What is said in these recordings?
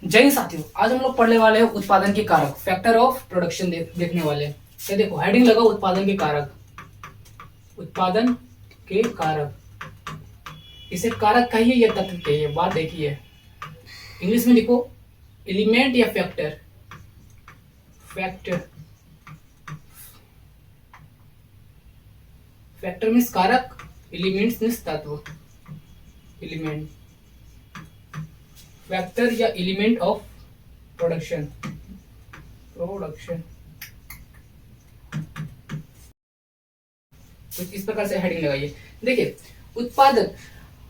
जय हिंद साथियों, आज हम लोग पढ़ने वाले हैं उत्पादन के कारक, फैक्टर ऑफ प्रोडक्शन देखने वाले हैं। ये देखो हेडिंग लगा उत्पादन के कारक, उत्पादन के कारक। इसे कारक कहिए या तत्व कहिए, बात देखिए। इंग्लिश में लिखो एलिमेंट या फैक्टर। फैक्टर, फैक्टर मीन्स कारक, एलिमेंट्स मीन्स तत्व। एलिमेंट, फैक्टर या एलिमेंट ऑफ प्रोडक्शन। प्रोडक्शन कुछ इस प्रकार से हेडिंग लगाइए। देखिए उत्पादन,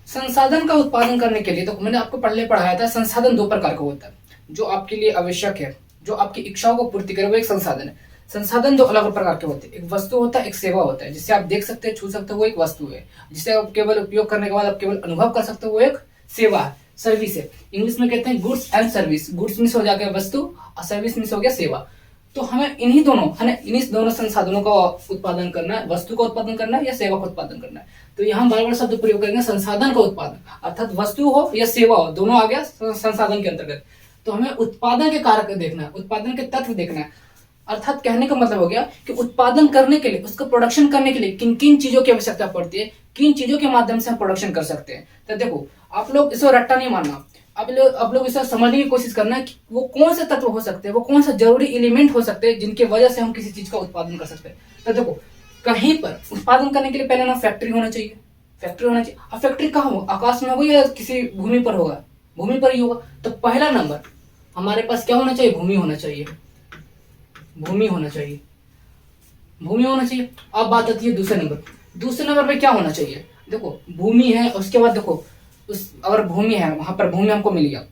संसाधन का उत्पादन करने के लिए तो मैंने आपको पहले पढ़ाया था, संसाधन दो प्रकार का होता है। जो आपके लिए आवश्यक है, जो आपकी इच्छाओं को पूर्ति करे, वो एक संसाधन है। संसाधन दो अलग प्रकार के होते हैं, एक वस्तु होता है, एक सेवा होता है। जिसे आप देख सकते हैं, छू सकते हो, वो एक वस्तु है। जिसे आप केवल उपयोग करने के बाद आप केवल अनुभव कर सकते हो, वो एक सेवा है, सर्विस है। इंग्लिश में कहते हैं goods and service. Goods means हो जाएगा वस्तु और सर्विस मीन्स हो गया सेवा। तो हमें इन्हीं दोनों संसाधनों का उत्पादन करना है, वस्तु का उत्पादन करना है या सेवा का उत्पादन करना है। तो यहाँ बार बार शब्द प्रयोग करेंगे संसाधन का उत्पादन, अर्थात वस्तु हो या सेवा हो, दोनों आ गया संसाधन के अंतर्गत। तो हमें उत्पादन के कारक देखना है, उत्पादन के तत्व देखना है। अर्थात कहने का मतलब हो गया कि उत्पादन करने के लिए, उसका प्रोडक्शन करने के लिए किन किन चीजों की आवश्यकता पड़ती है, किन चीजों के माध्यम से हम प्रोडक्शन कर सकते हैं। तो देखो आप लोग इसे रट्टा नहीं मानना, अब लोग इसे समझने की कोशिश करना है कि वो कौन से तत्व हो सकते हैं, वो कौन सा जरूरी एलिमेंट हो सकते हैं जिनकी वजह से हम किसी चीज का उत्पादन कर सकते हैं। तो देखो कहीं पर उत्पादन करने के लिए पहले ना फैक्ट्री होना चाहिए, फैक्ट्री होना चाहिए। अब फैक्ट्री कहाँ हो, आकाश में होगा या किसी भूमि पर होगा, भूमि पर ही होगा। तो पहला नंबर हमारे पास क्या होना चाहिए, भूमि होना चाहिए, भूमि होना चाहिए, भूमि होना चाहिए। अब बात आती है दूसरे नंबर पे क्या होना चाहिए। देखो भूमि है, उसके बाद देखो उस अगर भूमि है, वहां पर भूमि हमको मिल गया।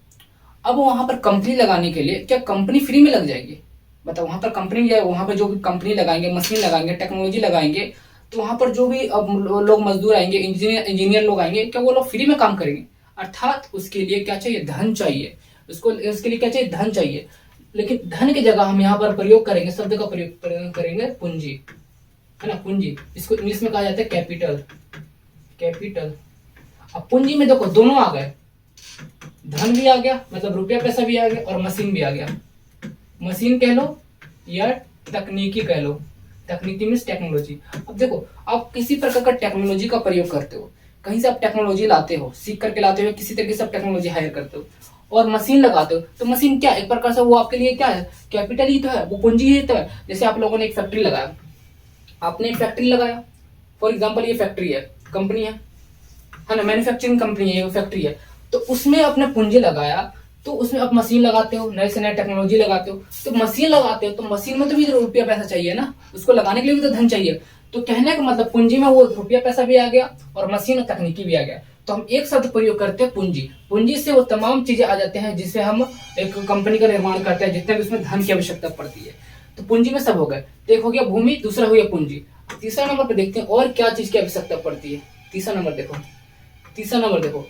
अब वहां पर कंपनी लगाने के लिए क्या कंपनी फ्री में लग जाएगी, बताओ। वहां पर कंपनी जाए, वहां पर जो भी कंपनी लगाएंगे, मशीन लगाएंगे, टेक्नोलॉजी लगाएंगे, तो वहां पर जो भी अब लोग मजदूर आएंगे, इंजीनियर लोग आएंगे, क्या वो लोग फ्री में काम करेंगे। अर्थात उसके लिए क्या चाहिए, धन चाहिए। उसके लिए क्या चाहिए, धन चाहिए। लेकिन धन की जगह हम यहाँ पर प्रयोग करेंगे, शब्द का प्रयोग करेंगे पूंजी, है ना, पूंजी। इसको इंग्लिश में कहा जाता है कैपिटल, कैपिटल। अब पूंजी में देखो दोनों आ गए, धन भी आ गया मतलब रुपया पैसा भी आ गया, और मशीन भी आ गया। मशीन कह लो या तकनीकी कह लो, तकनीकी मीन्स टेक्नोलॉजी। अब देखो आप किसी प्रकार का टेक्नोलॉजी का प्रयोग करते हो, कहीं से आप टेक्नोलॉजी लाते हो, सीख करके लाते हो, किसी तरीके से आप टेक्नोलॉजी हायर करते हो और मशीन लगाते हो। तो मशीन क्या एक प्रकार से वो आपके लिए क्या है, कैपिटल ही तो है, वो पूंजी ही तो है। जैसे आप लोगों ने एक फैक्ट्री लगाया, आपने एक फैक्ट्री लगाया, फॉर एग्जाम्पल ये फैक्ट्री है, कंपनी है ना, मैन्युफैक्चरिंग कंपनी है, फैक्ट्री है। तो उसमें अपने पूंजी लगाया, तो उसमें आप मशीन लगाते हो, नए से नए टेक्नोलॉजी लगाते हो। तो मशीन लगाते हो तो मशीन में तो भी रुपया पैसा चाहिए ना, उसको लगाने के लिए भी तो धन चाहिए। तो कहने का मतलब पूंजी में वो रुपया पैसा भी आ गया और मशीन और तकनीकी भी आ गया। तो हम एक शब्द प्रयोग करते हैं पूंजी। पूंजी से वो तमाम चीजें आ जाते हैं जिससे हम एक कंपनी का निर्माण करते हैं, जितने भी उसमें धन की आवश्यकता पड़ती है। तो पूंजी में सब हो गए, तो एक हो गया भूमि, दूसरा हो गया पूंजी। तीसरा नंबर पे देखते हैं और क्या चीज की आवश्यकता पड़ती है। तीसरा नंबर देखो,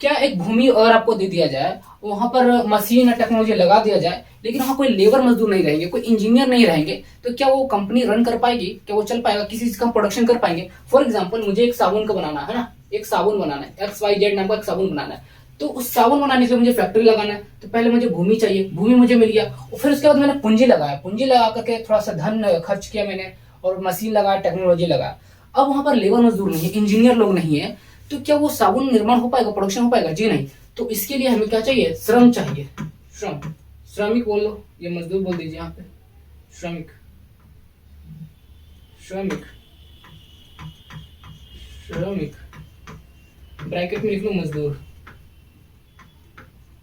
क्या एक भूमि और आपको दे दिया जाए, वहां पर मशीन और टेक्नोलॉजी लगा दिया जाए, लेकिन वहां कोई लेबर मजदूर नहीं रहेंगे, कोई इंजीनियर नहीं रहेंगे, तो क्या वो कंपनी रन कर पाएगी, क्या वो चल पाएगा, किसी चीज का प्रोडक्शन कर पाएंगे। फॉर एग्जाम्पल मुझे एक साबुन का बनाना है ना, एक साबुन बनाना है, XYZ नाम का एक साबुन बनाना है। तो उस साबुन बनाने के लिए मुझे फैक्ट्री लगाना है, तो पहले मुझे भूमि चाहिए, भूमि मुझे मिल गया, और फिर उसके बाद मैंने पूंजी लगाया, पूंजी लगा करके थोड़ा सा धन खर्च किया मैंने, और मशीन लगाया, टेक्नोलॉजी लगाया। अब वहां पर लेबर मजदूर नहीं है, इंजीनियर लोग नहीं है, तो क्या वो साबुन निर्माण हो पाएगा, प्रोडक्शन हो पाएगा, जी नहीं। तो इसके लिए हमें क्या चाहिए, श्रम चाहिए, श्रम, श्रमिक बोल लो, ये मजदूर बोल दीजिए यहाँ पे, श्रमिक, श्रमिक, श्रमिक, ब्रैकेट में लिख लो मजदूर,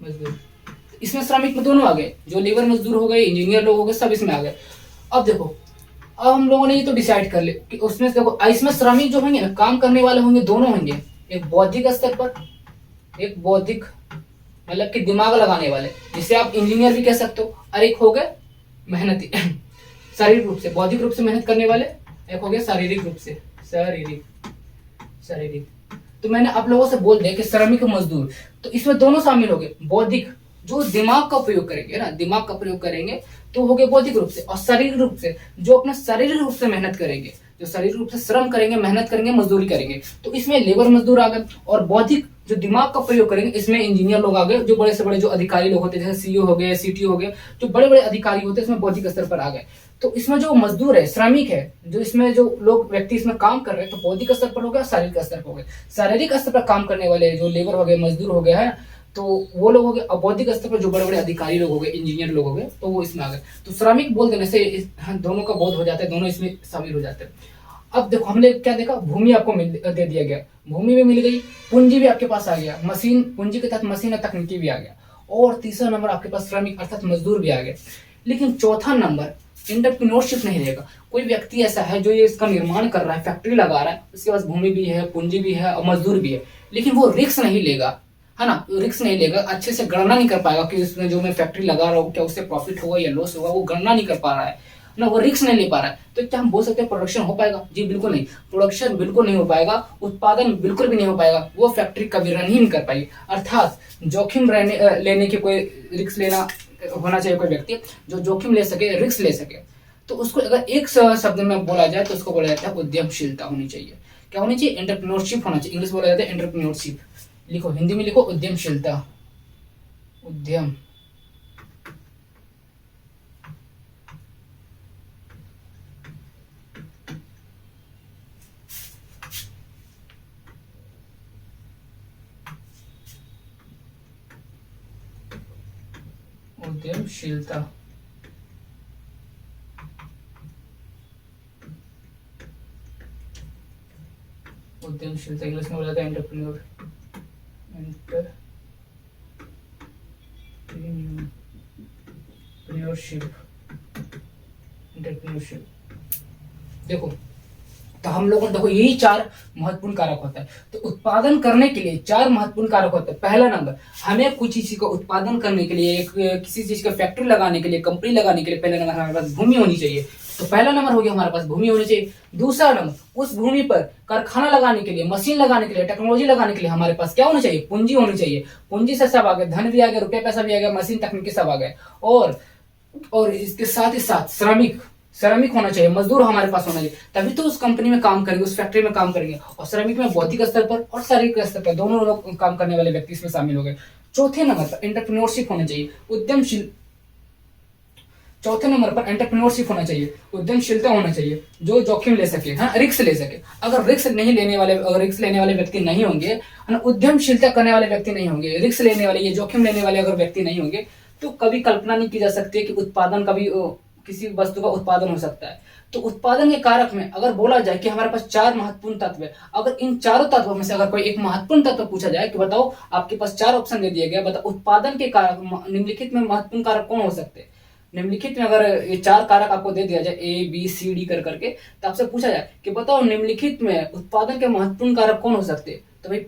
मजदूर। इसमें श्रमिक में दोनों आ गए, जो लेबर मजदूर हो गए, इंजीनियर लोग हो गए, सब इसमें आ गए। अब देखो अब हम लोगों ने ये तो डिसाइड कर ले कि उसमें देखो इसमें श्रमिक जो होंगे ना, काम करने वाले होंगे, दोनों होंगे, एक बौद्धिक स्तर पर, एक बौद्धिक मतलब कि दिमाग लगाने वाले, जिसे आप इंजीनियर भी कह सकते हो, और एक हो गए मेहनती शारीरिक रूप से, बौद्धिक रूप से मेहनत करने वाले, एक हो गया शारीरिक रूप से, शारीरिक। तो मैंने आप लोगों से बोल दिया कि श्रमिक मजदूर, तो इसमें दोनों शामिल हो गए। बौद्धिक जो दिमाग का प्रयोग करेंगे ना, दिमाग का प्रयोग करेंगे, तो हो गए बौद्धिक रूप से, और शारीरिक रूप से जो अपना शारीरिक रूप से मेहनत करेंगे, जो शारीरिक रूप से श्रम करेंगे, मेहनत करेंगे, मजदूरी करेंगे। तो इसमें लेबर मजदूर आ गए, और बौद्धिक जो दिमाग का प्रयोग करेंगे इसमें इंजीनियर लोग आ गए, जो बड़े से बड़े जो अधिकारी लोग होते हैं, जैसे सीईओ हो गए, सीटीओ हो गए, जो बड़े बड़े अधिकारी होते हैं इसमें बौद्धिक स्तर पर आ गए। तो इसमें जो मजदूर है, श्रमिक है, जो इसमें जो लोग व्यक्ति इसमें काम कर रहे हैं, तो बौद्धिक स्तर पर हो गया, शारीरिक स्तर पर हो गए। शारीरिक स्तर पर काम करने वाले जो लेबर हो गए, मजदूर हो गए हैं, तो वो लोग हो गए। और बौद्धिक स्तर पर जो बड़े बड़े अधिकारी लोग हो गए, इंजीनियर लोग हो गए, तो वो इसमें आ गए। तो श्रमिक बोल देने से दोनों का बोध हो जाता है, दोनों इसमें शामिल हो जाते हैं। अब देखो हमने क्या देखा, भूमि आपको दे दिया गया, भूमि भी मिल गई, पूंजी भी आपके पास आ गया, मशीन, पूंजी के तहत मशीन और तकनीकी भी आ गया, और तीसरा नंबर आपके पास श्रमिक अर्थात मजदूर भी आ गए। लेकिन चौथा नंबर एंटरप्रेन्योरशिप नहीं रहेगा। कोई व्यक्ति ऐसा है जो ये इसका निर्माण कर रहा है, फैक्ट्री लगा रहा है, उसके पास भूमि भी है, पूंजी भी है और मजदूर भी है, लेकिन वो रिस्क नहीं लेगा, है ना, रिस्क नहीं लेगा, अच्छे से गणना नहीं कर पाएगा कि उसमें जो मैं फैक्ट्री लगा रहा हूँ क्या उससे प्रॉफिट होगा या लॉस होगा, वो गणना नहीं कर पा रहा है ना, वो रिस्क नहीं ले पा रहा है। तो क्या हम बोल सकते हैं प्रोडक्शन हो पाएगा? जी बिल्कुल नहीं, प्रोडक्शन बिल्कुल नहीं हो पाएगा, उत्पादन बिल्कुल भी नहीं हो पाएगा, वो फैक्ट्री कभी रन ही नहीं कर पाएगी। अर्थात जोखिम लेने की कोई रिस्क लेना होना चाहिए, कोई व्यक्ति जो जोखिम ले सके, रिस्क ले सके। तो उसको अगर एक शब्द में बोला जाए तो उसको बोला जाता है उद्यमशीलता होनी चाहिए। क्या होनी चाहिए? एंटरप्रेन्योरशिप होना चाहिए। इंग्लिश बोला जाता है एंटरप्रेन्योरशिप, लिखो हिंदी में लिखो उद्यमशीलता, उद्यम उद्यमशीलता। उद्यमशीलता इंग्लिश में बोला जाता है एंटरप्रेन्योरशिप। एंटरप्रेन्योरशिप देखो, तो हम लोगों देखो यही चार महत्वपूर्ण कारक होता है। तो उत्पादन करने के लिए चार महत्वपूर्ण कारक होते हैं। पहला नंबर, हमें कुछ चीज का उत्पादन करने के लिए, किसी चीज का फैक्ट्री लगाने के लिए, कंपनी लगाने के लिए, पहला नंबर हमारे पास भूमि होनी चाहिए। तो पहला नंबर हो गया हमारे पास भूमि होनी चाहिए। दूसरा नंबर, उस भूमि पर कारखाना लगाने के लिए, मशीन लगाने के लिए, टेक्नोलॉजी लगाने के लिए हमारे पास क्या होना चाहिए? पूंजी होनी चाहिए। पूंजी से सब आ गए, धन भी आ गया, रुपया पैसा भी आ गया, मशीन तकनीकी सब आ गए। और इसके साथ ही साथ श्रमिक होना चाहिए, मजदूर हमारे पास होना चाहिए, तभी तो उस कंपनी में काम करेंगे, उस फैक्ट्री में काम करेंगे। और श्रमिक में बौद्धिक स्तर पर और शारीरिक स्तर पर दोनों लोग काम करने वाले व्यक्ति इसमें शामिल हो गए। चौथे नंबर पर एंटरप्रेन्योरशिप होना चाहिए, उद्यमशील। चौथे नंबर पर एंटरप्रेन्योरशिप होना चाहिए, उद्यमशीलता होना चाहिए, जो जोखिम ले सके, हाँ, रिस्क ले सके। अगर रिस्क लेने वाले व्यक्ति नहीं होंगे, उद्यमशीलता करने वाले व्यक्ति नहीं होंगे, रिस्क लेने वाले, ये जोखिम लेने वाले अगर व्यक्ति नहीं होंगे, तो कभी कल्पना नहीं की जा सकती कि उत्पादन कभी किसी वस्तु का उत्पादन हो सकता है। तो उत्पादन के कारक में अगर बोला जाए कि हमारे पास चार महत्वपूर्ण तत्व है, अगर इन चारों तत्वों में से अगर कोई एक महत्वपूर्ण तत्व पूछा जाए कि बताओ, आपके पास चार ऑप्शन दे दिया गया, बताओ उत्पादन के कारक निम्नलिखित में महत्वपूर्ण कारक कौन हो सकते हैं? निम्नलिखित में अगर ये चार कारक आपको दे दिया जाए ए बी सी डी कर करके, तो आपसे पूछा जाए कि बताओ निम्नलिखित में उत्पादन के महत्वपूर्ण कारक कौन हो सकते हैं, तो भाई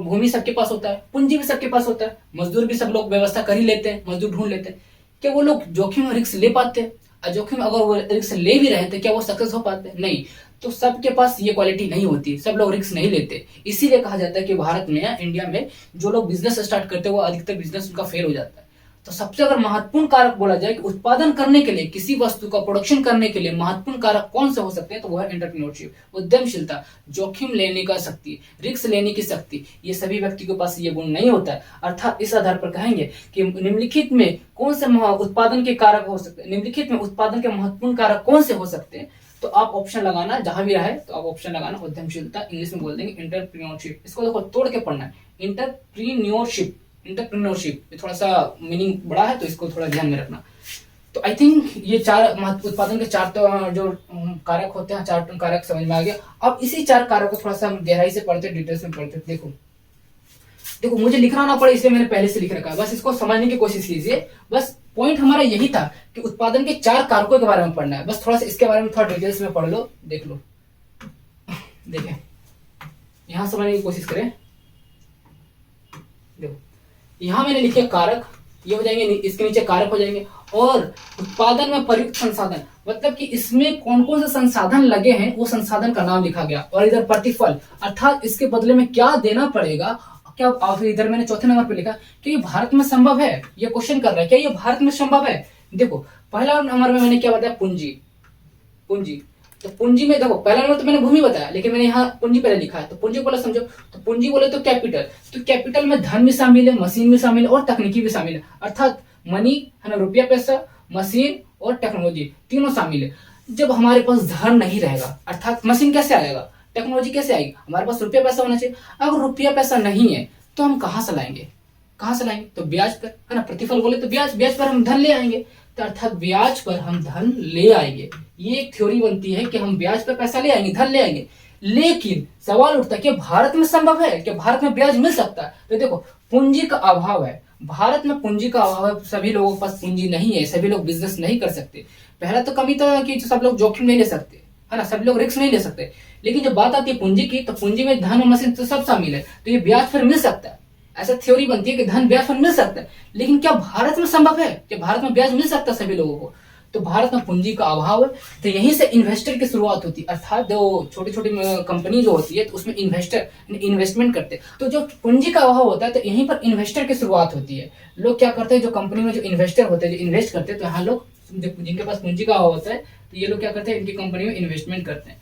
भूमि सबके पास होता है, पूंजी भी सबके पास होता है, मजदूर भी सब लोग व्यवस्था कर ही लेते हैं, मजदूर ढूंढ लेते हैं। क्या वो लोग जोखिम और रिस्क ले पाते हैं? जोखिम अगर वो रिस्क ले भी रहे थे, क्या वो सक्सेस हो पाते हैं? नहीं। तो सबके पास ये क्वालिटी नहीं होती, सब लोग रिस्क नहीं लेते। इसीलिए कहा जाता है कि भारत में, इंडिया में जो लोग बिजनेस स्टार्ट करते हैं वो अधिकतर बिजनेस उनका फेल हो जाता है। तो सबसे अगर महत्वपूर्ण कारक बोला जाए कि उत्पादन करने के लिए, किसी वस्तु का प्रोडक्शन करने के लिए महत्वपूर्ण कारक कौन से हो सकते हैं, तो वो है एंटरप्रेन्योरशिप, उद्यमशीलता, जोखिम लेने का शक्ति, रिस्क लेने की शक्ति। ये सभी व्यक्ति के पास ये गुण नहीं होता है। अर्थात इस आधार पर कहेंगे कि निम्नलिखित में कौन से उत्पादन के कारक हो सकते हैं, निम्नलिखित में उत्पादन के महत्वपूर्ण कारक कौन से हो सकते हैं, तो आप ऑप्शन लगाना, जहां भी रहे तो आप ऑप्शन लगाना उद्यमशीलता, इंग्लिश में बोल देंगे एंटरप्रेन्योरशिप। इसको देखो तोड़ के पढ़ना है, एंटरप्रेन्योरशिप। एंटरप्रेन्योरशिप थोड़ा सा मीनिंग बड़ा है, तो इसको थोड़ा ध्यान में रखना। तो आई थिंक ये चार उत्पादन के चार तो जो कारक होते हैं, चार कारक समझ में आ गया। अब इसी चार कारक को थोड़ा सा हम गहराई से पढ़ते, डिटेल्स में पढ़ते। देखो मुझे लिखना ना पड़े इसलिए मैंने पहले से लिख रखा है, बस इसको समझने की कोशिश कीजिए। बस पॉइंट हमारा यही था कि उत्पादन के चार कारकों के बारे में पढ़ना है। बस थोड़ा सा इसके बारे में थोड़ा डिटेल्स में पढ़ लो, देख लो। देखें, यहां समझने की कोशिश करें। देखो यहां मैंने लिखे कारक, ये हो जाएंगे, इसके नीचे कारक हो जाएंगे। और उत्पादन में प्रयुक्त संसाधन, मतलब कि इसमें कौन कौन से संसाधन लगे हैं, वो संसाधन का नाम लिखा गया। और इधर प्रतिफल, अर्थात इसके बदले में क्या देना पड़ेगा। क्या इधर मैंने चौथे नंबर पे लिखा कि ये भारत में संभव है, ये क्वेश्चन कर रहा है, क्या ये भारत में संभव है। देखो पहला नंबर में मैंने क्या बताया, पूंजी। तो पूंजी में देखो पहला नंबर तो मैंने भूमि बताया, लेकिन मैंने यहाँ पूंजी पहले लिखा है, तो पूंजी बोला समझो। तो पूंजी बोले तो कैपिटल, तो कैपिटल में धन भी शामिल है, मशीन भी शामिल है और तकनीकी भी शामिल है, अर्थात मनी है ना, रुपया पैसा, मशीन और टेक्नोलॉजी तीनों शामिल है। जब हमारे पास धन नहीं रहेगा, अर्थात मशीन कैसे आएगा, टेक्नोलॉजी कैसे आएगी, हमारे पास रुपया पैसा होना चाहिए। अगर रुपया पैसा नहीं है तो हम कहाँ से लाएंगे, कहाँ से लाएंगे, तो ब्याज पर है ना, प्रतिफल बोले तो ब्याज, ब्याज पर हम धन ले आएंगे, तो अर्थात ब्याज पर हम धन ले आएंगे। ये एक थ्योरी बनती है कि हम ब्याज पर पैसा ले आएंगे, धन ले आएंगे। लेकिन सवाल उठता है कि भारत में संभव है, कि भारत में ब्याज मिल सकता है? तो देखो पूंजी का अभाव है, भारत में पूंजी का अभाव है, सभी लोगों के पास पूंजी नहीं है, सभी लोग बिजनेस नहीं कर सकते। पहला तो कमी तो है कि सब लोग जोखिम नहीं ले सकते, है ना, सब लोग रिस्क नहीं ले सकते। लेकिन जब बात आती है पूंजी की, तो पूंजी में धन और मशीन तो सब शामिल है, तो ये ब्याज पर मिल सकता है। ऐसा थ्योरी बनती है कि धन ब्याज पर मिल सकता है। लेकिन क्या भारत में संभव है कि भारत में ब्याज मिल सकता है सभी लोगों को? तो भारत में पूंजी का अभाव है, तो यहीं से इन्वेस्टर की शुरुआत होती है, अर्थात जो छोटी छोटी कंपनी जो होती है तो उसमें इन्वेस्टर इन्वेस्टमेंट करते हैं। तो जो पूंजी का अभाव होता है तो यहीं पर इन्वेस्टर की शुरुआत होती है। लोग क्या करते हैं, जो कंपनी में जो इन्वेस्टर होते हैं, जो इन्वेस्ट करते हैं, तो यहाँ लोग जिनके पास पूंजी का अभाव होता है तो ये लोग क्या करते हैं, इनकी कंपनी में इन्वेस्टमेंट करते हैं।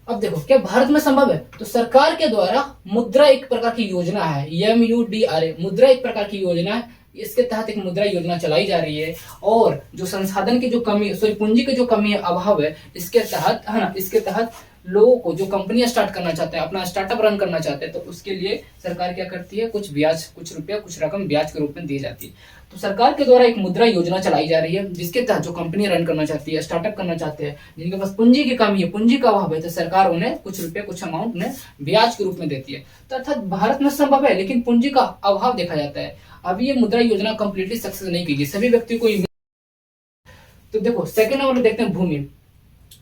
अब देखो क्या भारत में संभव है? तो सरकार के द्वारा मुद्रा एक प्रकार की योजना है, MUDRA, मुद्रा एक प्रकार की योजना है। इसके तहत एक मुद्रा योजना चलाई जा रही है, और जो संसाधन की जो कमी, सॉरी पूंजी की जो कमी है, अभाव है, इसके तहत है ना, इसके तहत लोगों को जो कंपनियां स्टार्ट करना चाहते हैं, अपना स्टार्टअप रन करना चाहते हैं, तो उसके लिए सरकार क्या करती है, कुछ ब्याज, कुछ रुपया, कुछ रकम ब्याज के रूप में दी जाती है। तो सरकार के द्वारा एक मुद्रा योजना चलाई जा रही है, जिसके तहत जो कंपनी रन करना चाहती है, स्टार्टअप करना चाहते हैं, जिनके पास पूंजी की कमी है, पूंजी का अभाव है, तो सरकार उन्हें कुछ रुपया, कुछ अमाउंट उन्हें ब्याज के रूप में देती है। तो अर्थात भारत में संभव है, लेकिन पूंजी का अभाव देखा जाता है। अभी ये मुद्रा योजना कंप्लीटली सक्सेस नहीं की गई, सभी व्यक्तियों को। तो देखो सेकंड नंबर देखते हैं भूमि।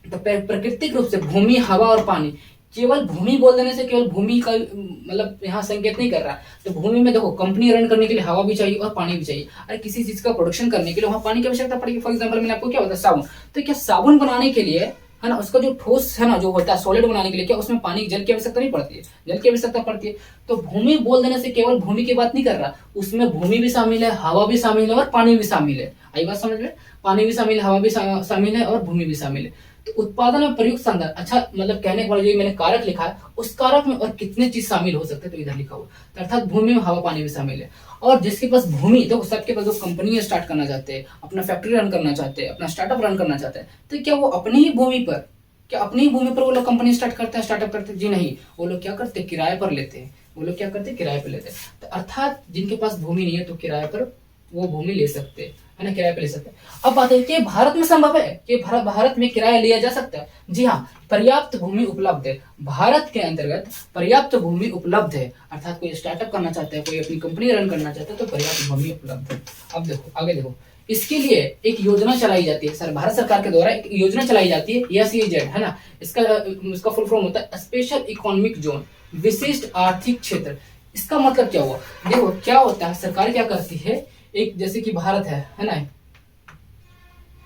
तो प्राकृतिक रूप से भूमि, हवा और पानी, केवल भूमि बोल देने से केवल भूमि का मतलब यहाँ संकेत नहीं कर रहा। तो भूमि में देखो कंपनी रन करने के लिए हवा भी चाहिए और पानी भी चाहिए। अरे किसी चीज का प्रोडक्शन करने के लिए वहां पानी की आवश्यकता पड़ेगी। फॉर एग्जांपल मैंने आपको क्या बताया, साबुन। तो क्या साबुन बनाने के लिए, है ना, उसका जो ठोस है ना, जो होता है सॉलिड बनाने के लिए, क्या उसमें पानी, जल की आवश्यकता नहीं पड़ती है? जल की आवश्यकता पड़ती है। तो भूमि बोल देने से केवल भूमि की बात नहीं कर रहा, उसमें भूमि भी शामिल है, हवा भी शामिल है और पानी भी शामिल है। आई बात समझ में? पानी भी शामिल, हवा भी शामिल है और भूमि भी शामिल है। तो उत्पादन में प्रयुक्त संदर्भ, अच्छा मतलब कहने के बाद जो मैंने कारक लिखा है, उस कारक में और कितने चीज शामिल हो सकते हैं, तो इधर लिखा हुआ। तो अर्थात भूमि में हवा पानी भी शामिल है। और जिसके पास भूमि, तो सबके पास जो कंपनी स्टार्ट करना चाहते हैं, अपना फैक्ट्री रन करना चाहते हैं, अपना स्टार्टअप रन करना चाहते हैं, तो क्या वो अपनी ही भूमि पर, क्या अपनी ही भूमि पर वो लोग कंपनी स्टार्ट करते हैं, स्टार्टअप करते हैं? जी नहीं, वो लोग क्या करते हैं, किराए पर लेते हैं। वो लोग क्या करते हैं, किराए पर लेते हैं। तो अर्थात जिनके पास भूमि नहीं है तो किराए पर वो भूमि ले सकते हैं, है ना, किराए पे ले सकते हैं। अब बात है कि भारत में संभव है कि भारत में किराया लिया जा सकता है? जी हाँ, पर्याप्त भूमि उपलब्ध है। भारत के अंतर्गत पर्याप्त भूमि उपलब्ध है, अर्थात कोई स्टार्टअप करना चाहता है, कोई अपनी कंपनी रन करना चाहता है, तो पर्याप्त भूमि उपलब्ध है। अब देखो आगे देखो, इसके लिए एक योजना चलाई जाती है, सर भारत सरकार के द्वारा एक योजना चलाई जाती है, SEZ, है ना। इसका फुल फॉर्म होता है स्पेशल इकोनॉमिक जोन, विशिष्ट आर्थिक क्षेत्र। इसका मतलब क्या हुआ? देखो क्या होता है, सरकार क्या करती है, एक जैसे कि भारत है ना,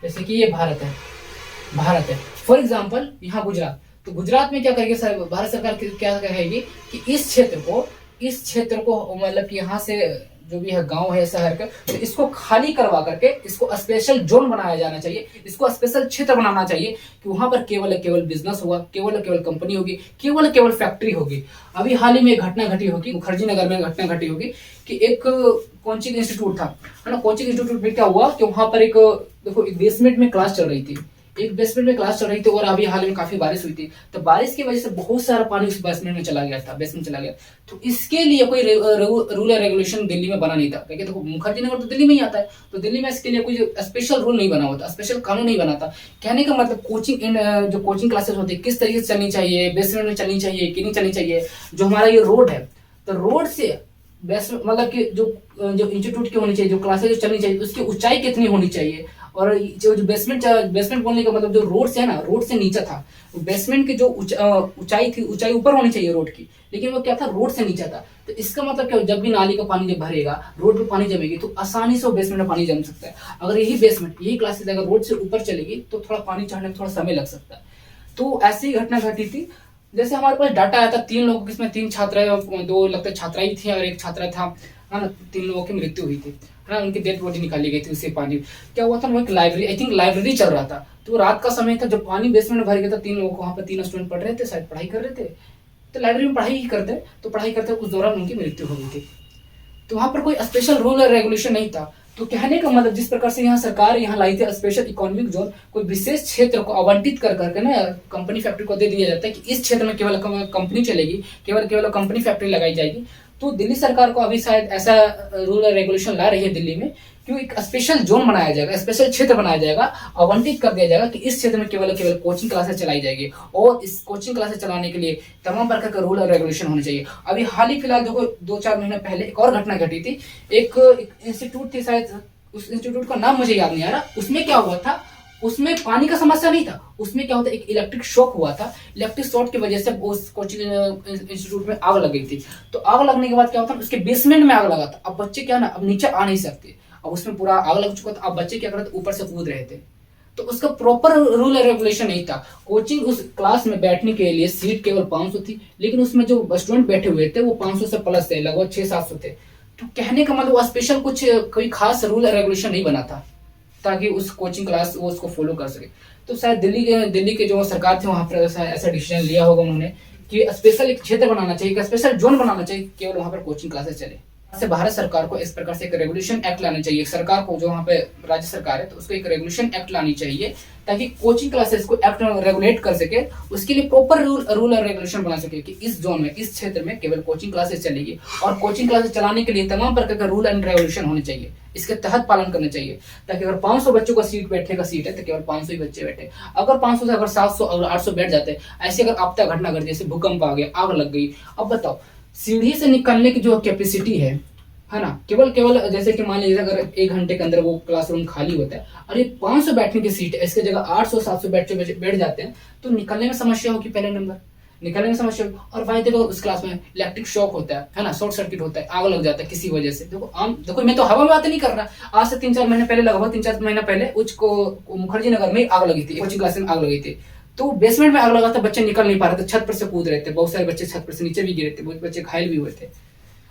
जैसे कि ये भारत है फॉर एग्जांपल, यहाँ गुजरात। तो गुजरात में क्या करेगी भारत सरकार क्या कहेगी कि इस क्षेत्र को मतलब कि यहाँ से जो भी है गांव है, शहर का, तो इसको खाली करवा करके इसको स्पेशल जोन बनाया जाना चाहिए, इसको स्पेशल क्षेत्र बनाना चाहिए कि वहां पर केवल बिजनेस होगा, केवल कंपनी होगी, केवल फैक्ट्री होगी। अभी हाल ही में एक घटना घटी होगी, मुखर्जी नगर में घटना घटी होगी कि एक कोचिंग इंस्टीट्यूट था, है ना। कोचिंग इंस्टीट्यूट में क्या हुआ कि वहां पर एक देखो एक बेसमेंट में क्लास चल रही थी, और अभी हाल में काफी बारिश हुई थी, तो बारिश की वजह से बहुत सारा पानी उस बेसमेंट में चला गया। तो इसके लिए कोई रूल रेगुलेशन दिल्ली में बना नहीं था, क्योंकि देखो मुखर्जी नगर तो दिल्ली में ही आता है, तो दिल्ली में इसके लिए कोई स्पेशल रूल नहीं बना होता, स्पेशल कानून नहीं बना था। कहने का मतलब जो कोचिंग क्लासेस होती है किस तरीके से चलनी चाहिए, बेसमेंट में चलनी चाहिए कि नहीं चलनी चाहिए। जो हमारा ये रोड है, तो रोड से मतलब कि जो इंस्टीट्यूट की होनी चाहिए, जो क्लासेस चलनी चाहिए, उसकी ऊंचाई कितनी होनी चाहिए। और जो बेसमेंट बोलने का मतलब जो रोड से है ना, रोड से नीचा था, बेसमेंट की जो ऊंचाई थी, ऊंचाई ऊपर होनी चाहिए रोड की, लेकिन वो क्या था, रोड से नीचा था। तो इसका मतलब क्या, जब भी नाली का पानी जब भरेगा, रोड पे पानी जमेगी, तो आसानी से बेसमेंट में पानी जम सकता है। अगर यही क्लासेस अगर रोड से ऊपर चलेगी तो थोड़ा पानी चढ़ने में थोड़ा समय लग सकता है। तो ऐसी घटना घटी थी जैसे हमारे पास डाटा आया था 3 लोगों की, इसमें 3 छात्राएं, 2 लगता छात्राएं थी और 1 छात्रा था, है ना। 3 लोगों की मृत्यु हुई थी, है ना, उनकी डेड बॉडी निकाली गई थी उससे पानी। क्या हुआ था, वो एक लाइब्रेरी, आई थिंक लाइब्रेरी चल रहा था, तो रात का समय था जब पानी बेसमेंट भर गया था। 3 लोगों को, वहाँ पे 3 स्टूडेंट पढ़ रहे थे, शायद पढ़ाई कर रहे थे, तो लाइब्रेरी में पढ़ाई ही करते, तो पढ़ाई करते उस दौरान उनकी मृत्यु हो गई थी। तो वहां पर कोई स्पेशल रूल और रेगुलेशन नहीं था। तो कहने का मतलब, जिस प्रकार से यहाँ सरकार यहाँ लाई थी स्पेशल इकोनॉमिक जोन, कोई विशेष क्षेत्र को आवंटित कर करके ना कंपनी फैक्ट्री को दे दिया जाता है कि इस क्षेत्र में केवल कंपनी चलेगी, केवल केवल कंपनी फैक्ट्री लगाई जाएगी। तो दिल्ली सरकार को अभी शायद ऐसा रूल और रेगुलेशन ला रही है दिल्ली में, क्यों एक स्पेशल जोन बनाया जाएगा, स्पेशल क्षेत्र बनाया जाएगा, आवंटित कर दिया जाएगा कि इस क्षेत्र में केवल केवल कोचिंग क्लासेस चलाई जाएगी, और इस कोचिंग क्लासेस चलाने के लिए तमाम प्रकार का रूल और रेगुलेशन होने चाहिए। अभी हाल ही फिलहाल देखो 2-4 महीने पहले एक और घटना घटी थी। एक इंस्टीट्यूट थी, शायद उस इंस्टीट्यूट का नाम मुझे याद नहीं आ रहा। उसमें क्या हुआ था, उसमें पानी का समस्या नहीं था, उसमें क्या होता, एक इलेक्ट्रिक शॉक हुआ था। इलेक्ट्रिक शॉक की वजह से उस कोचिंग इंस्टीट्यूट में आग लग गई थी। तो आग लगने के बाद क्या होता, उसके बेसमेंट में आग लगा था। अब बच्चे क्या ना, अब नीचे आ नहीं सकते, अब उसमें पूरा आग लग चुका था। अब बच्चे क्या कर रहे थे, ऊपर से कूद रहे थे। तो उसका प्रॉपर रूल और रेगुलेशन नहीं था। कोचिंग उस क्लास में बैठने के लिए सीट केवल 500 थी, लेकिन उसमें जो स्टूडेंट बैठे हुए थे वो 500 से प्लस थे, लगभग 600-700 थे। तो कहने का मतलब स्पेशल कुछ कोई खास रूल और रेगुलेशन नहीं बना था ताकि उस कोचिंग क्लास वो उसको फॉलो कर सके। तो शायद दिल्ली के जो सरकार थे वहां पर ऐसा डिसीजन लिया होगा उन्होंने कि स्पेशल एक क्षेत्र बनाना चाहिए, स्पेशल जोन बनाना चाहिए, केवल वहां पर कोचिंग क्लासेस चले। से भारत सरकार को इस प्रकार से एक रेगुलेशन एक्ट लाना चाहिए। सरकार को, जो वहाँ पे राज्य सरकार है, तो उसको एक रेगुलेशन एक्ट लानी चाहिए ताकि कोचिंग क्लासेस को एक्ट रेगुलेट कर सके। उसके लिए प्रॉपर रूल और रेगुलेशन बना सके कि इस जोन में, इस क्षेत्र में केवल कोचिंग क्लासेस चलेगी, और कोचिंग क्लासेस चलाने के लिए तमाम प्रकार का रूल एंड रेगुलेशन होने चाहिए, इसके तहत पालन करना चाहिए। ताकि अगर 500 बच्चों का सीट बैठने का सीट है तो केवल 500 ही बच्चे बैठे। अगर 500 से अगर 700 अगर 800 बैठ जाते, ऐसे अगर आपदा घटना घट, जैसे भूकंप आ गया, आग लग गई, अब बताओ सीढ़ी से निकलने की जो कैपेसिटी है ना, केवल केवल जैसे कि मान लीजिए अगर 1 घंटे के अंदर वो क्लासरूम खाली होता है, और ये 500 बैठने की सीट है, इसके जगह 800-700 बैठ जाते हैं, तो निकलने में समस्या होगी, पहले नंबर निकलने में समस्या होगी। और भाई देखो उस क्लास में इलेक्ट्रिक शॉक होता है ना, शॉर्ट सर्किट होता है, आग लग जाता है किसी वजह से। देखो मैं तो हवा में बात नहीं कर रहा, आज से 3-4 महीने पहले, लगभग 3-4 महीने पहले मुखर्जी नगर में आग लगी थी, कोचिंग क्लास में आग लगी थी। तो बेसमेंट में आग लगा था, बच्चे निकल नहीं पा रहे थे, छत पर से कूद रहे थे, बहुत सारे बच्चे छत पर से नीचे भी गिरे थे, बहुत बच्चे घायल भी हुए थे।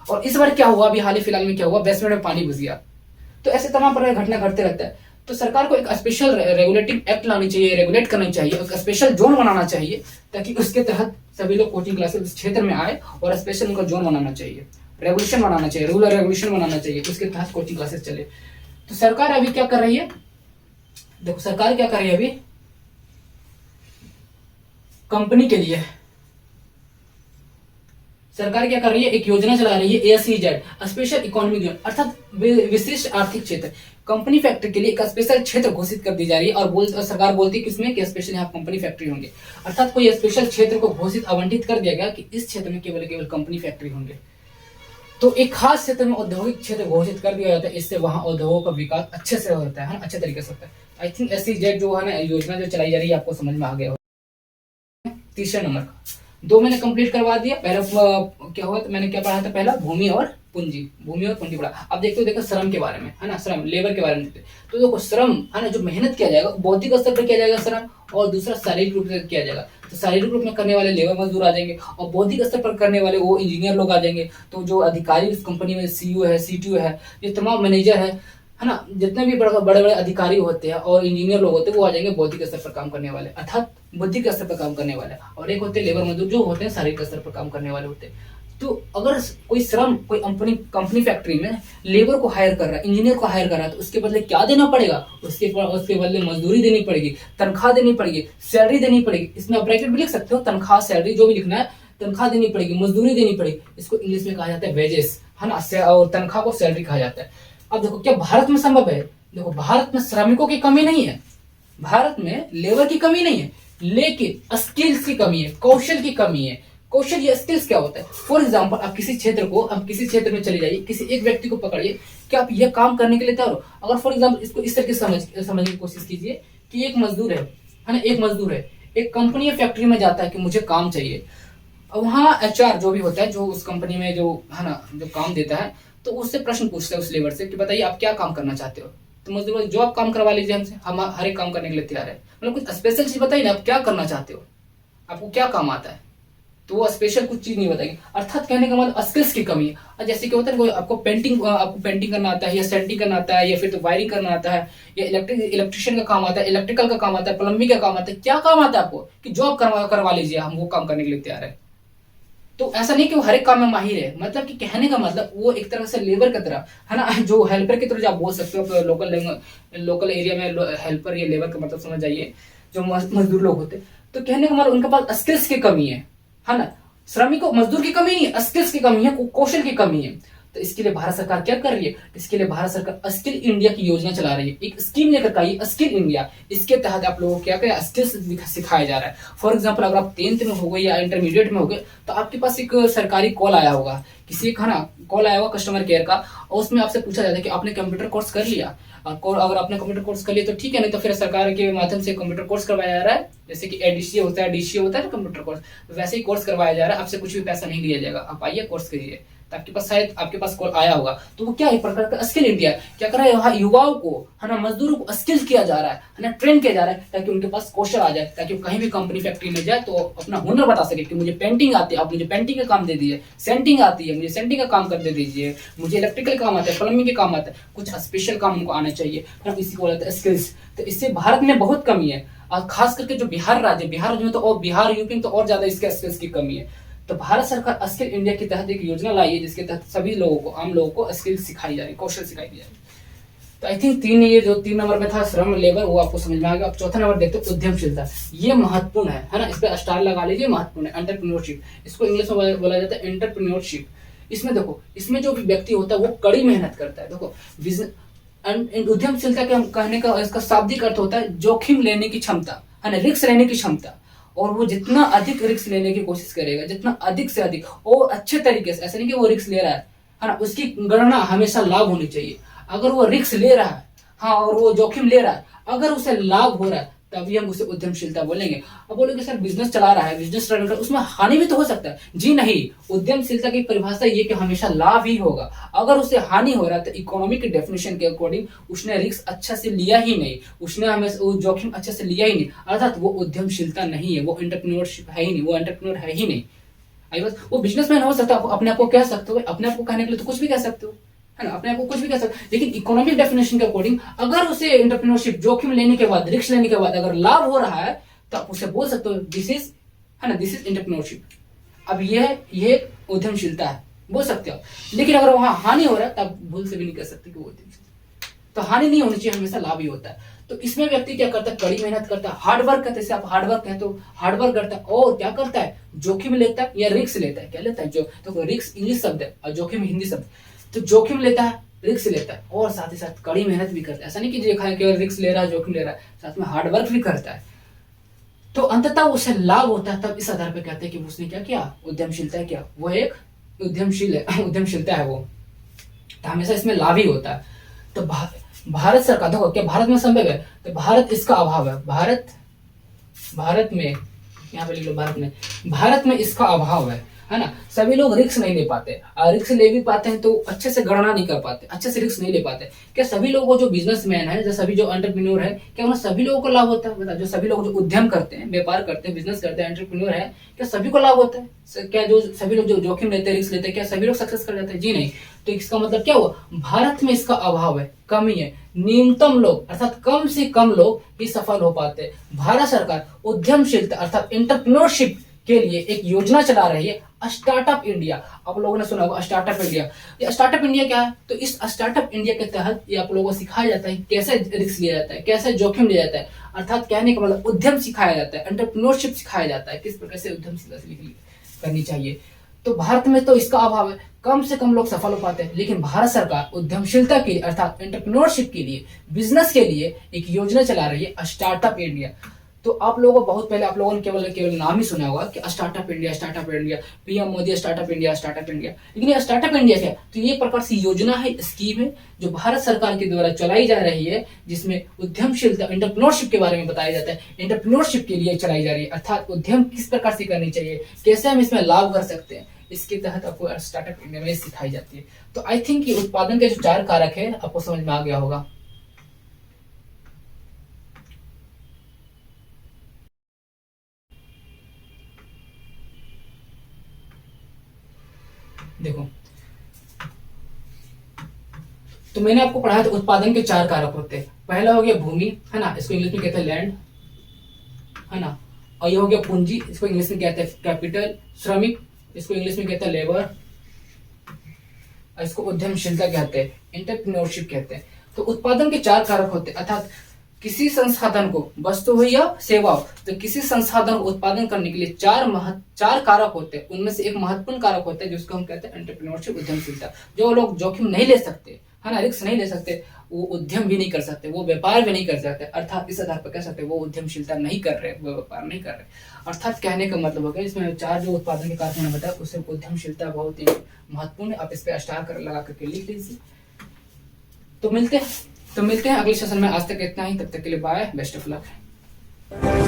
और इस बार क्या हुआ, अभी हाल ही फिलहाल में क्या हुआ, बेसमेंट में पानी घुस गया। तो ऐसे तमाम प्रकार की घटना घटते रहता है। तो सरकार को एक स्पेशल रेगुलेटिंग एक्ट लानी चाहिए, रेगुलेट करना चाहिए, एक स्पेशल जोन बनाना चाहिए, ताकि उसके तहत सभी लोग कोचिंग क्लासेस इस क्षेत्र में आए, और स्पेशल उनका जोन बनाना चाहिए, रेगुलेशन बनाना चाहिए, रूल और रेगुलेशन बनाना चाहिए, उसके तहत कोचिंग क्लासेस चले। तो सरकार अभी क्या कर रही है, देखो सरकार क्या कर रही है अभी, कंपनी के लिए सरकार क्या कर रही है, एक योजना चला रही है, ASEZ, स्पेशल इकोनॉमिक जोन, अर्थात विशिष्ट आर्थिक क्षेत्र। कंपनी फैक्ट्री के लिए एक स्पेशल क्षेत्र घोषित कर दी जा रही है, और सरकार बोलती है कि इसमें कि स्पेशल यहाँ कंपनी फैक्ट्री होंगे, अर्थात कोई स्पेशल क्षेत्र को घोषित आवंटित कर दिया गया कि इस क्षेत्र में केवल केवल कंपनी फैक्ट्री होंगे। तो एक खास क्षेत्र में औद्योगिक क्षेत्र घोषित कर दिया जाता है, इससे वहां उद्योगों का विकास अच्छे से होता है, अच्छे तरीके से होता है। आई थिंक SEZ जो है ना योजना जो चलाई जा रही है, आपको समझ में आ गया। तीसरे नंबर का 2 मैंने कंप्लीट करवा दिया। पहला क्या हुआ, तो मैंने क्या पढ़ा था, पहला भूमि और पूंजी पढ़ा। अब देखो श्रम के बारे में, है ना, श्रम लेबर के बारे में। तो देखो श्रम है ना, जो मेहनत किया जाएगा बौद्धिक स्तर पर किया जाएगा श्रम, और दूसरा शारीरिक रूप से किया जाएगा। तो शारीरिक रूप में करने वाले लेबर मजदूर आ जाएंगे, और बौद्धिक स्तर पर करने वाले वो इंजीनियर लोग आ जाएंगे। तो जो अधिकारी उस कंपनी में CEO है, CTO है, ये तमाम मैनेजर है ना, जितने भी बड़े बड़े अधिकारी होते हैं और इंजीनियर लोग होते हैं, वो आ जाएंगे बौद्धिक स्तर पर काम करने वाले, अर्थात बुद्धि के स्तर पर काम करने वाले। और एक होते हैं लेबर मजदूर, जो होते हैं शारीरिक स्तर पर काम करने वाले होते हैं। तो अगर कोई कंपनी फैक्ट्री में लेबर को हायर कर रहा है, इंजीनियर को हायर कर रहा है, तो उसके बदले क्या देना पड़ेगा, उसके बदले मजदूरी देनी पड़ेगी, तनख्वाह देनी पड़ेगी, सैलरी देनी पड़ेगी। इसमें आप ब्रैकेट भी लिख सकते हो, तनख्वाह सैलरी जो भी लिखना है, तनख्वाह देनी पड़ेगी, मजदूरी देनी पड़ेगी। इसको इंग्लिश में कहा जाता है वेजेस, है ना, और तनख्वाह को सैलरी कहा जाता है। अब देखो क्या भारत में संभव है, देखो भारत में श्रमिकों की कमी नहीं है, भारत में लेबर की कमी नहीं है, लेकिन स्किल्स की कमी है, कौशल की कमी है। कौशल या स्किल्स क्या होता है, फॉर एग्जाम्पल आप किसी क्षेत्र में चले जाइए, किसी एक व्यक्ति को पकड़िए कि आप यह काम करने के लिए तैयार हो। अगर फॉर एग्जाम्पल इसको इस तरीके से समझने की कोशिश कीजिए कि एक मजदूर है ना, एक मजदूर है, एक कंपनी या फैक्ट्री में जाता है कि मुझे काम चाहिए। वहाँ HR जो भी होता है, जो उस कंपनी में जो है ना, जो काम देता है, तो उससे प्रश्न पूछता है उस लेबर से कि बताइए आप क्या काम करना चाहते हो। तो मजदूर जो आप काम करवा लीजिए हमसे, हम हर एक काम करने के लिए तैयार है। मतलब कुछ स्पेशल चीज बताइए ना, आप क्या करना चाहते हो, आपको क्या काम आता है। तो वो स्पेशल कुछ चीज नहीं बताएंगे। अर्थात कहने का मतलब स्किल्स की कमी है। और जैसे कि होता है ना, कोई आपको पेंटिंग करना आता है, या सेंटिंग करना आता है, या फिर तो वायरिंग करना आता है, या इलेक्ट्रिशियन का काम आता है, इलेक्ट्रिकल का काम आता है, प्लम्बिंग का काम आता है, क्या काम आता है आपको कि जॉब करवा लीजिए, हम वो काम करने के लिए तैयार है। तो ऐसा नहीं कि वो हर एक काम में माहिर है, मतलब कि कहने का मतलब वो एक तरह से लेबर की तरह है ना, जो हेल्पर की तरह जो आप बोल सकते हो लोकल एरिया में, हेल्पर या लेबर का मतलब समझ जाइए, जो मजदूर लोग होते। तो कहने का मतलब उनके पास स्किल्स की कमी है ना। श्रमिकों मजदूर की कमी नहीं है, स्किल्स की कमी है, कौशल की कमी है। तो इसके लिए भारत सरकार क्या कर रही है? इसके लिए भारत सरकार स्किल इंडिया की योजना चला रही है, एक स्कीम लेकर के आई, स्किल इंडिया। इसके तहत आप लोगों को क्या क्या स्किल्स सिखाया जा रहा है। फॉर एग्जांपल, अगर आप 10th में हो गए या इंटरमीडिएट में हो गए, तो आपके पास एक सरकारी कॉल आया होगा, किसी का ना कॉल आया होगा कस्टमर केयर का, और उसमें आपसे पूछा जाता है कि आपने कंप्यूटर कोर्स कर लिया। अगर आपने कंप्यूटर कोर्स कर लिया तो ठीक है, नहीं तो फिर सरकार के माध्यम से कंप्यूटर कोर्स करवाया जा रहा है, जैसे कि एडीसीए होता है, डीसीए होता है ना कंप्यूटर कोर्स, वैसे ही कोर्स करवाया जा रहा है। आपसे कुछ भी पैसा नहीं लिया जाएगा, आप आइए कोर्स करिए। तो आपके पास शायद आपके पास कॉल आया होगा, तो वो क्या है, प्रकार का स्किल इंडिया क्या कर रहा है, यहाँ युवाओं को है ना, मजदूरों को स्किल किया जा रहा है ना, ट्रेन किया जा रहा है, ताकि उनके पास कौशल आ जाए, ताकि वो कहीं भी कंपनी फैक्ट्री में जाए तो अपना हुनर बता सके कि मुझे पेंटिंग आती है, आप मुझे पेंटिंग का काम दे दीजिए, सेंटिंग आती है, मुझे सेंटिंग का काम कर दे दीजिए, मुझे इलेक्ट्रिकल काम आता है, प्लम्बिंग के काम आता है, कुछ स्पेशल काम उनको आना चाहिए, इसी को बोलते हैं स्किल्स। तो इससे भारत में बहुत कमी है, और खास करके जो बिहार राज्य में तो, और बिहार यूपी में तो और ज्यादा इसके स्किल्स की कमी है। तो भारत सरकार स्किल इंडिया के तहत एक योजना लाई है, जिसके तहत सभी लोगों को, आम लोगों को स्किल सिखाई जा रही है, कौशल सिखाई जा रही है। तो आई थिंक ये जो 3 नंबर में था श्रम लेबर, वो आपको समझ में आ गया। अब चौथा नंबर देखते हैं उद्यमशीलता। ये महत्वपूर्ण है ना, इस पे स्टार लगा लीजिए, महत्वपूर्ण है। एंटरप्रेन्योरशिप, इसको इंग्लिश में बोला जाता है एंटरप्रेन्योरशिप। इसमें देखो, इसमें जो भी व्यक्ति होता है वो कड़ी मेहनत करता है। देखो, बिजनेस उद्यमशीलता के कहने का इसका शाब्दिक अर्थ होता है जोखिम लेने की क्षमता, है ना, रिस्क लेने की क्षमता। और वो जितना अधिक रिस्क लेने की कोशिश करेगा, जितना अधिक से अधिक और अच्छे तरीके से, ऐसा नहीं कि वो रिस्क ले रहा है ना, उसकी गणना हमेशा लाभ होनी चाहिए। अगर वो रिस्क ले रहा है, हाँ, और वो जोखिम ले रहा है, अगर उसे लाभ हो रहा है, तभी हम उसे उद्यमशीलता बोलेंगे। अब बोलोगे सर बिजनेस चला रहा है, बिजनेस रन कर, उसमें हानि भी तो हो सकता है। जी नहीं, उद्यमशीलता की परिभाषा ये कि हमेशा लाभ ही होगा। अगर उसे हानि हो रहा है तो इकोनॉमिक डेफिनेशन के अकॉर्डिंग उसने रिस्क अच्छा से लिया ही नहीं, उसने हमें वो जोखिम अच्छे से लिया ही नहीं, अर्थात वो उद्यमशीलता नहीं है, वो एंटरप्रेन्योरशिप है ही नहीं, वो एंटरप्रेन्योर है ही नहीं। आई बस, वो बिजनेसमैन हो सकता है, अपने आप को कह सकते हो, अपने आप को कहने के लिए तो कुछ भी कह सकते हो, है ना, अपने आप को कुछ भी कह सकते हो, लेकिन इकोनॉमिक डेफिनेशन के अकॉर्डिंग अगर उसे एंटरप्रेन्योरशिप जोखिम लेने के बाद, रिस्क लेने के बाद अगर लाभ हो रहा है, तो आप उसे बोल सकते हो दिस इज, है ना, दिस इज एंटरप्रेन्योरशिप। अब ये उद्यमशीलता है, बोल सकते हो। लेकिन अगर वहां हानि हो रहा है, तब भूल से भी नहीं कह सकते कि वो उद्यमशीलता। तो हानि नहीं होनी चाहिए, हमेशा लाभ ही होता है। तो इसमें व्यक्ति क्या करता है, कड़ी मेहनत करता है, हार्ड वर्क करता है, जैसे आप हार्ड वर्क कहते हो, हार्ड वर्क करता है, और क्या करता है, जोखिम लेता है या रिस्क लेता है। क्या लेता है, जो तो रिस्क इंग्लिश शब्द है और जोखिम हिंदी शब्द। तो जोखिम लेता है, रिस्क लेता है, और साथ ही साथ कड़ी मेहनत भी करता है। ऐसा नहीं कि देखा है केवल रिस्क ले रहा है, जोखिम ले रहा है, साथ में हार्ड वर्क भी करता है। तो अंततः उसे लाभ होता है, तब इस आधार पर कहते हैं कि उसने क्या किया, उद्यमशीलता किया, वो एक उद्यमशील है, उद्यमशीलता है वो। तो हमेशा इसमें लाभ ही होता है। तो भारत सरकार, देखो क्या भारत में संभव है, तो भारत इसका अभाव है। भारत में, यहाँ पे लिख लो, भारत में इसका अभाव है ना। सभी लोग रिस्क नहीं ले पाते, और रिस्क ले भी पाते हैं तो अच्छे से गणना नहीं कर पाते, अच्छे से रिस्क नहीं ले पाते। क्या सभी लोगों जो बिजनेसमैन है, जो सभी जो एंटरप्रेन्योर है, क्या उन्हें सभी लोगों को लाभ होता है? जो सभी लोग जो उद्यम करते हैं, व्यापार करते हैं, बिजनेस करते हैं, एंटरप्रेन्योर है, क्या सभी को लाभ होता है? क्या जो सभी लोग जो जोखिम लेते हैं, रिस्क लेते हैं, क्या सभी लोग सक्सेस कर जाते हैं? जी नहीं। तो इसका मतलब क्या हुआ, भारत में इसका अभाव है, कमी है। न्यूनतम लोग, अर्थात कम से कम लोग ही सफल हो पाते हैं। भारत सरकार उद्यमशीलता अर्थात एंटरप्रेन्योरशिप के लिए एक योजना चला रही है, स्टार्टअप इंडिया। आप लोगों ने सुना होगा स्टार्टअप इंडिया। ये स्टार्टअप इंडिया क्या है, तो इस स्टार्टअप इंडिया के तहत ये आप लोगों को सिखाया जाता है कैसे रिस्क लिया जाता है, कैसे जोखिम लिया जाता है, अर्थात कहने का मतलब उद्यम सिखाया जाता है, एंटरप्रेन्योरशिप सिखाया जाता है, किस प्रकार से उद्यमशीलता करनी चाहिए। तो भारत में तो इसका अभाव है, कम से कम लोग सफल हो पाते हैं। लेकिन भारत सरकार उद्यमशीलता के लिए अर्थात एंटरप्रेन्योरशिप के लिए, बिजनेस के लिए एक योजना चला रही है, स्टार्टअप इंडिया। तो आप लोगों को बहुत पहले आप लोगों ने केवल नाम ही सुना होगा कि startup India, PM Modi startup India. लेकिन ये स्टार्टअप इंडिया क्या, तो ये प्रकार से योजना है, स्कीम है, जो भारत सरकार के द्वारा चलाई जा रही है, जिसमें उद्यमशीलता एंटरप्रेन्योरशिप के बारे में बताया जाता है। एंटरप्रेन्योरशिप के लिए चलाई जा रही है, अर्थात उद्यम किस प्रकार से करनी चाहिए, कैसे हम इसमें लाभ कर सकते हैं, इसके तहत आपको स्टार्टअप इंडिया में सिखाई जाती है। तो आई थिंक ये उत्पादन के जो 4 कारक है आपको समझ में आ गया होगा। तो मैंने आपको पढ़ाया था उत्पादन के 4 कारक होते हैं। पहला हो गया भूमि, है ना, इसको इंग्लिश में कहते हैं लैंड, है ना। और ये हो गया पूंजी, इसको इंग्लिश में कहते हैं कैपिटल। श्रमिक, इसको इंग्लिश में कहते हैं लेबर। और इसको उद्यमशीलता कहते हैं, एंटरप्रेन्योरशिप कहते हैं। तो उत्पादन के 4 कारक होते हैं, अर्थात किसी संसाधन को, वस्तु हो या सेवा हो, तो किसी संसाधन को उत्पादन करने के लिए 4 कारक होते हैं। उनमें से एक महत्वपूर्ण कारक होता है जिसको हम कहते हैं एंटरप्रेन्योरशिप, उद्यमशीलता। जो लोग जोखिम नहीं ले सकते, है ना, रिस्क नहीं ले सकते, वो उद्यम भी नहीं कर सकते, वो व्यापार भी नहीं कर सकते। अर्थात इस आधार पर कह सकते हैं वो उद्यमशीलता नहीं कर रहे, वो व्यापार नहीं कर रहे। अर्थात कहने का मतलब हो गया इसमें 4 जो उत्पादन के कारक मैंने बताया उससे उद्यमशीलता बहुत ही महत्वपूर्ण है। आप इस पे स्टार कर लगा करके लिख लीजिए। तो मिलते हैं अगले सेशन में। आज तक इतना ही, तब तक के लिए बाय, बेस्ट ऑफ लक।